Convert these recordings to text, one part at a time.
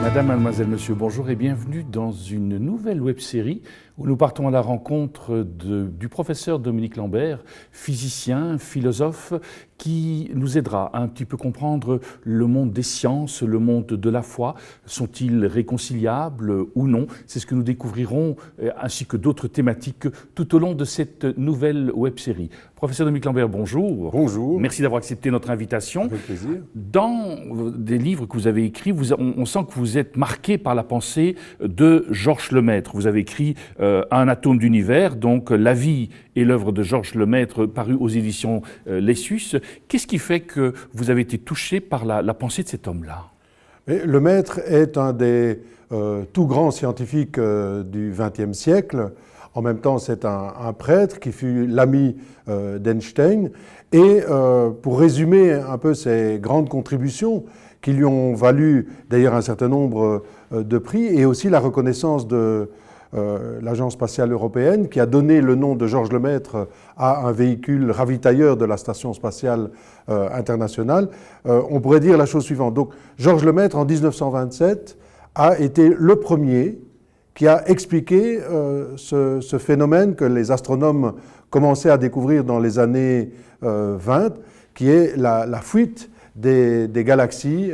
Madame, mademoiselle, monsieur, bonjour et bienvenue dans une nouvelle web-série où nous partons à la rencontre du professeur Dominique Lambert, physicien, philosophe, qui nous aidera à un petit peu comprendre le monde des sciences, le monde de la foi. Sont-ils réconciliables ou non? C'est ce que nous découvrirons, ainsi que d'autres thématiques, tout au long de cette nouvelle web-série. Professeur Dominique Lambert, bonjour. Bonjour. Merci d'avoir accepté notre invitation. Avec plaisir. Dans des livres que vous avez écrits, on sent que vous êtes marqué par la pensée de Georges Lemaître. Vous avez écrit Un atome d'univers, donc La vie et l'œuvre de Georges Lemaître, paru aux éditions Lessus. Qu'est-ce qui fait que vous avez été touché par la pensée de cet homme-là? Lemaître est un des tout grands scientifiques du XXe siècle. En même temps, c'est un prêtre qui fut l'ami d'Einstein. Et pour résumer un peu ses grandes contributions, qui lui ont valu d'ailleurs un certain nombre de prix, et aussi la reconnaissance de l'Agence spatiale européenne, qui a donné le nom de Georges Lemaître à un véhicule ravitailleur de la Station spatiale internationale, on pourrait dire la chose suivante. Donc, Georges Lemaître, en 1927, a été le premier qui a expliqué ce phénomène que les astronomes commençaient à découvrir dans les années 20, qui est la fuite des galaxies,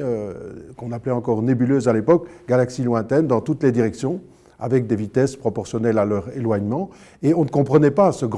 qu'on appelait encore nébuleuses à l'époque, galaxies lointaines, dans toutes les directions, avec des vitesses proportionnelles à leur éloignement. Et on ne comprenait pas cette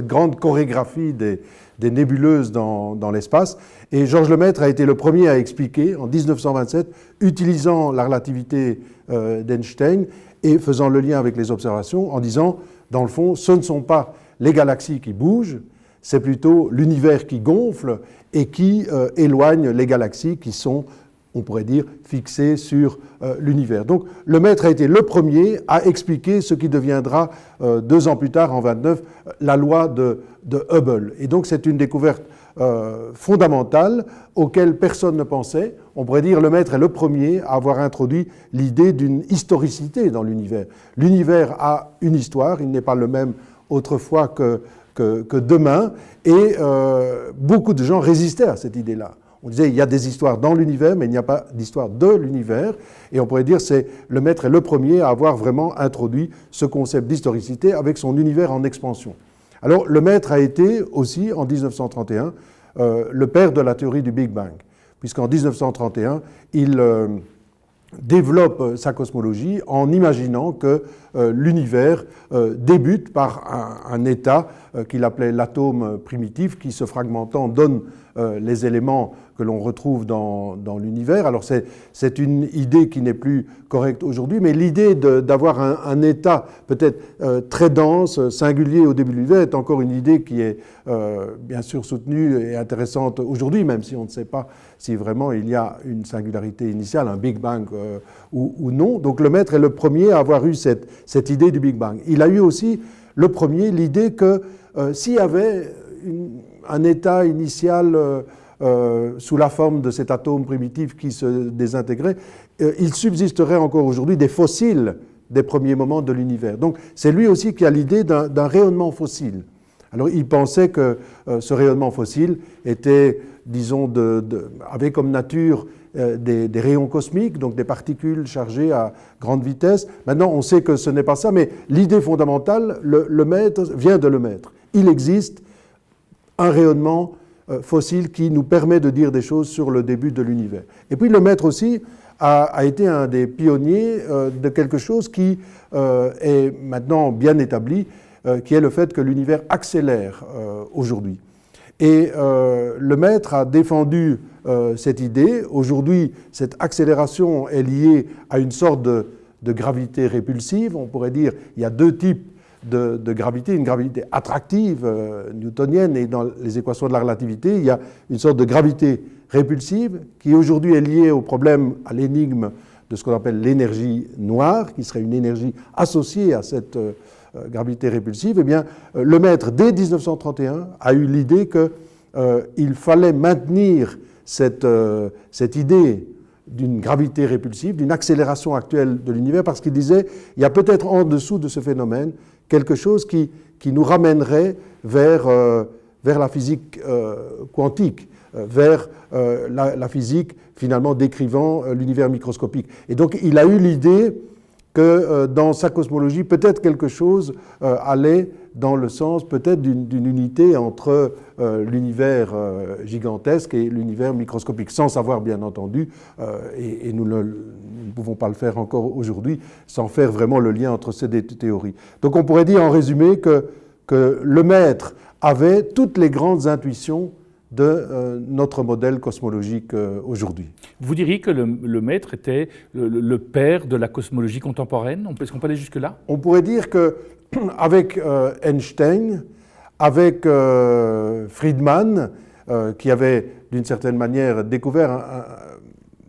grande chorégraphie des nébuleuses dans l'espace. Et Georges Lemaître a été le premier à expliquer, en 1927, utilisant la relativité d'Einstein et faisant le lien avec les observations, en disant, dans le fond, ce ne sont pas les galaxies qui bougent, c'est plutôt l'univers qui gonfle et qui éloigne les galaxies qui sont, on pourrait dire, fixées sur l'univers. Donc, Lemaître a été le premier à expliquer ce qui deviendra, 2 ans plus tard, en 1929, la loi de Hubble. Et donc, c'est une découverte fondamentale auquel personne ne pensait. On pourrait dire que Lemaître est le premier à avoir introduit l'idée d'une historicité dans l'univers. L'univers a une histoire, il n'est pas le même autrefois que demain, et beaucoup de gens résistaient à cette idée-là. On disait il y a des histoires dans l'univers, mais il n'y a pas d'histoire de l'univers, et on pourrait dire que Lemaître est le premier à avoir vraiment introduit ce concept d'historicité avec son univers en expansion. Alors, Lemaître a été aussi, en 1931, le père de la théorie du Big Bang, puisqu'en 1931, il développe sa cosmologie en imaginant que l'univers débute par un état qu'il appelait l'atome primitif, qui, se fragmentant, donne les éléments que l'on retrouve dans l'univers. Alors c'est une idée qui n'est plus correcte aujourd'hui, mais l'idée d'avoir un état peut-être très dense, singulier au début de l'univers est encore une idée qui est bien sûr soutenue et intéressante aujourd'hui, même si on ne sait pas si vraiment il y a une singularité initiale, un Big Bang ou non. Donc Lemaître est le premier à avoir eu cette idée du Big Bang. Il a eu aussi le premier l'idée que s'il y avait un état initial sous la forme de cet atome primitif qui se désintégrait, il subsisterait encore aujourd'hui des fossiles des premiers moments de l'univers. Donc c'est lui aussi qui a l'idée d'un rayonnement fossile. Alors il pensait que ce rayonnement fossile était, disons, avait comme nature des rayons cosmiques, donc des particules chargées à grande vitesse. Maintenant on sait que ce n'est pas ça, mais l'idée fondamentale, Lemaître vient de Lemaître. Il existe un rayonnement fossile qui nous permet de dire des choses sur le début de l'univers. Et puis Lemaître aussi a été un des pionniers de quelque chose qui est maintenant bien établi, qui est le fait que l'univers accélère aujourd'hui. Et Lemaître a défendu cette idée. Aujourd'hui, cette accélération est liée à une sorte de gravité répulsive. On pourrait dire qu'il y a 2 types de gravité, une gravité attractive newtonienne, et dans les équations de la relativité, il y a une sorte de gravité répulsive qui aujourd'hui est liée au problème, à l'énigme de ce qu'on appelle l'énergie noire, qui serait une énergie associée à cette gravité répulsive. Eh bien, Lemaître, dès 1931, a eu l'idée qu'il fallait maintenir cette idée d'une gravité répulsive, d'une accélération actuelle de l'univers, parce qu'il disait il y a peut-être en dessous de ce phénomène quelque chose qui nous ramènerait vers la physique quantique, vers la physique finalement décrivant l'univers microscopique. Et donc il a eu l'idée que dans sa cosmologie, peut-être quelque chose allait dans le sens peut-être d'une unité entre l'univers gigantesque et l'univers microscopique, sans savoir bien entendu, et nous ne pouvons pas le faire encore aujourd'hui, sans faire vraiment le lien entre ces deux théories. Donc on pourrait dire en résumé que Lemaître avait toutes les grandes intuitions de notre modèle cosmologique aujourd'hui. Vous diriez que Lemaître était le père de la cosmologie contemporaine? Est-ce qu'on peut aller jusque-là? On pourrait dire qu'avec Einstein, avec Friedman, qui avait d'une certaine manière découvert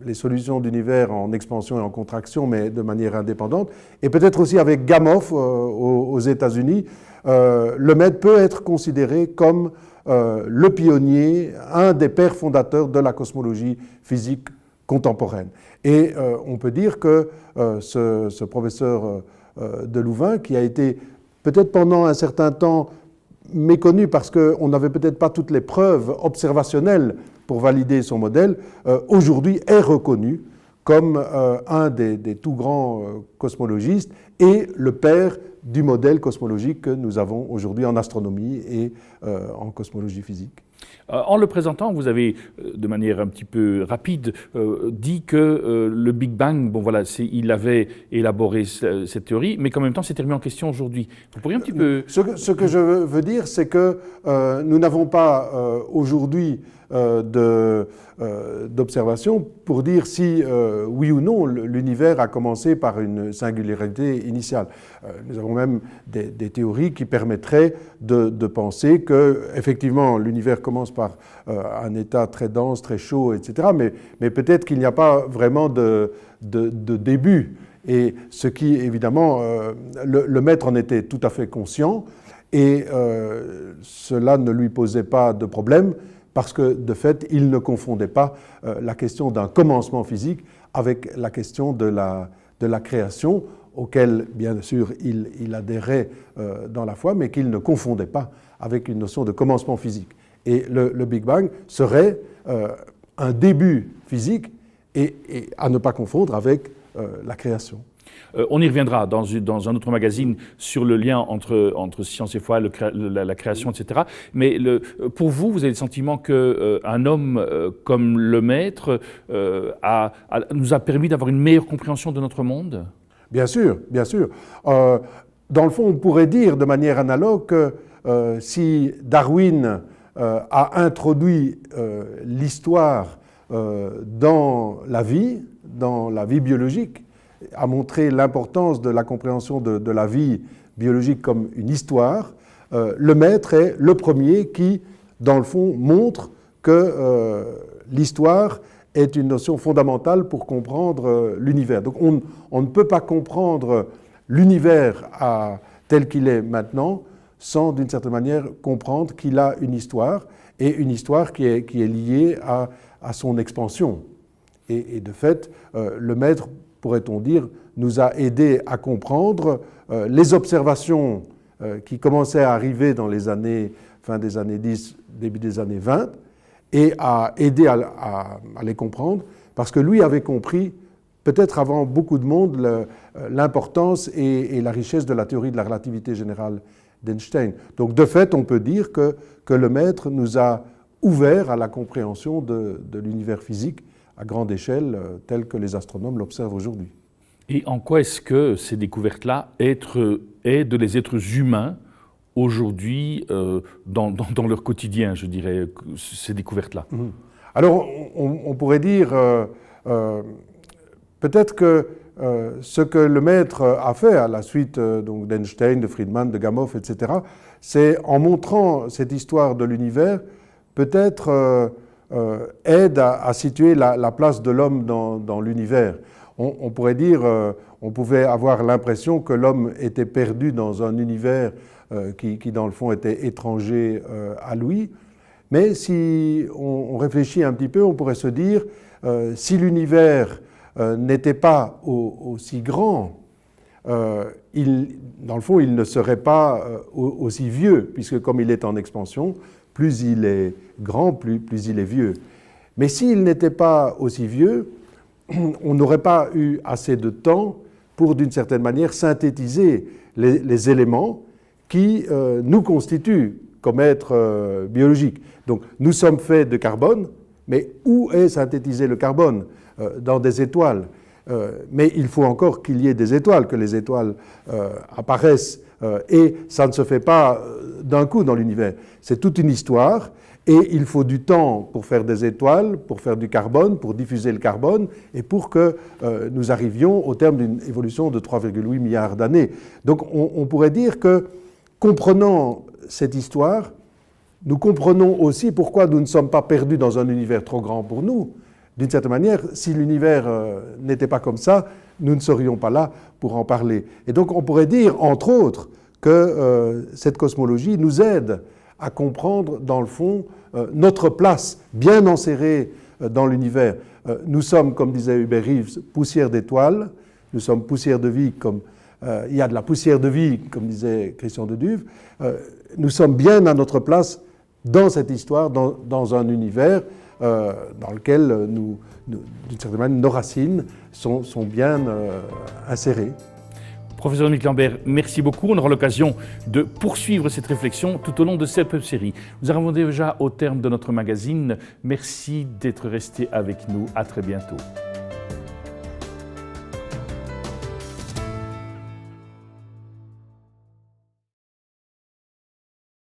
les solutions d'univers en expansion et en contraction, mais de manière indépendante, et peut-être aussi avec Gamow aux États-Unis, Lemaître peut être considéré comme le pionnier, un des pères fondateurs de la cosmologie physique contemporaine. Et on peut dire que ce professeur de Louvain, qui a été peut-être pendant un certain temps méconnu parce qu'on n'avait peut-être pas toutes les preuves observationnelles pour valider son modèle, aujourd'hui est reconnu comme un des tout grands cosmologistes et le père du modèle cosmologique que nous avons aujourd'hui en astronomie et en cosmologie physique. En le présentant, vous avez, de manière un petit peu rapide, dit que le Big Bang, bon voilà, il avait élaboré cette théorie, mais qu'en même temps, c'était remis en question aujourd'hui. Vous pourriez un petit peu... Ce que je veux dire, c'est que nous n'avons pas aujourd'hui d'observation pour dire si, oui ou non, l'univers a commencé par une singularité initiale. Nous avons même des théories qui permettraient de penser que, effectivement, l'univers commence par un état très dense, très chaud, etc., mais peut-être qu'il n'y a pas vraiment de début. Et ce qui, évidemment, le maître en était tout à fait conscient, et cela ne lui posait pas de problème, parce que, de fait, il ne confondait pas la question d'un commencement physique avec la question de la création, auquel, bien sûr, il adhérait dans la foi, mais qu'il ne confondait pas avec une notion de commencement physique. Et le Big Bang serait un début physique et à ne pas confondre avec la création. On y reviendra dans un autre magazine sur le lien entre science et foi, la création, etc. Mais pour vous, vous avez le sentiment qu'un homme comme Lemaître nous a permis d'avoir une meilleure compréhension de notre monde? Bien sûr, bien sûr. Dans le fond, on pourrait dire de manière analogue que si Darwin a introduit l'histoire dans la vie biologique, a montré l'importance de la compréhension de la vie biologique comme une histoire, Lemaître est le premier qui, dans le fond, montre que l'histoire est une notion fondamentale pour comprendre l'univers. Donc on ne peut pas comprendre l'univers tel qu'il est maintenant sans, d'une certaine manière, comprendre qu'il a une histoire, et une histoire qui est liée à son expansion. Et de fait, Lemaître, pourrait-on dire, nous a aidé à comprendre les observations qui commençaient à arriver dans les années, fin des années 10, début des années 20, et a aidé à les comprendre, parce que lui avait compris, peut-être avant beaucoup de monde, l'importance et la richesse de la théorie de la relativité générale d'Einstein. Donc de fait, on peut dire que Lemaître nous a ouvert à la compréhension de l'univers physique à grande échelle, tel que les astronomes l'observent aujourd'hui. Et en quoi est-ce que ces découvertes-là aident les êtres humains aujourd'hui dans leur quotidien, je dirais, ces découvertes-là? Alors, on pourrait dire, peut-être que ce que Lemaître a fait à la suite donc d'Einstein, de Friedman, de Gamow, etc., c'est en montrant cette histoire de l'univers, peut-être aide à situer la place de l'homme dans l'univers. On pourrait dire, on pouvait avoir l'impression que l'homme était perdu dans un univers qui, dans le fond, était étranger à lui. Mais si on réfléchit un petit peu, on pourrait se dire, si l'univers n'était pas aussi grand, dans le fond, il ne serait pas aussi vieux, puisque comme il est en expansion, plus il est grand, plus il est vieux. Mais s'il n'était pas aussi vieux, on n'aurait pas eu assez de temps pour, d'une certaine manière, synthétiser les éléments qui nous constituent comme êtres biologiques. Donc, nous sommes faits de carbone, mais où est synthétisé le carbone? Dans des étoiles. Mais il faut encore qu'il y ait des étoiles, que les étoiles apparaissent, et ça ne se fait pas d'un coup dans l'univers. C'est toute une histoire, et il faut du temps pour faire des étoiles, pour faire du carbone, pour diffuser le carbone, et pour que nous arrivions au terme d'une évolution de 3,8 milliards d'années. Donc on pourrait dire que, comprenant cette histoire, nous comprenons aussi pourquoi nous ne sommes pas perdus dans un univers trop grand pour nous. D'une certaine manière, si l'univers n'était pas comme ça, nous ne serions pas là pour en parler. Et donc on pourrait dire, entre autres, que cette cosmologie nous aide à comprendre, dans le fond, notre place bien enserrée dans l'univers. Nous sommes, comme disait Hubert Reeves, poussière d'étoiles, nous sommes poussière de vie, comme il y a de la poussière de vie, comme disait Christian de Duve. Nous sommes bien à notre place dans cette histoire, dans un univers dans lequel d'une certaine manière, nos racines sont bien insérées. Professeur Dominique Lambert, merci beaucoup. On aura l'occasion de poursuivre cette réflexion tout au long de cette web-série. Nous arrivons déjà au terme de notre magazine. Merci d'être resté avec nous. À très bientôt.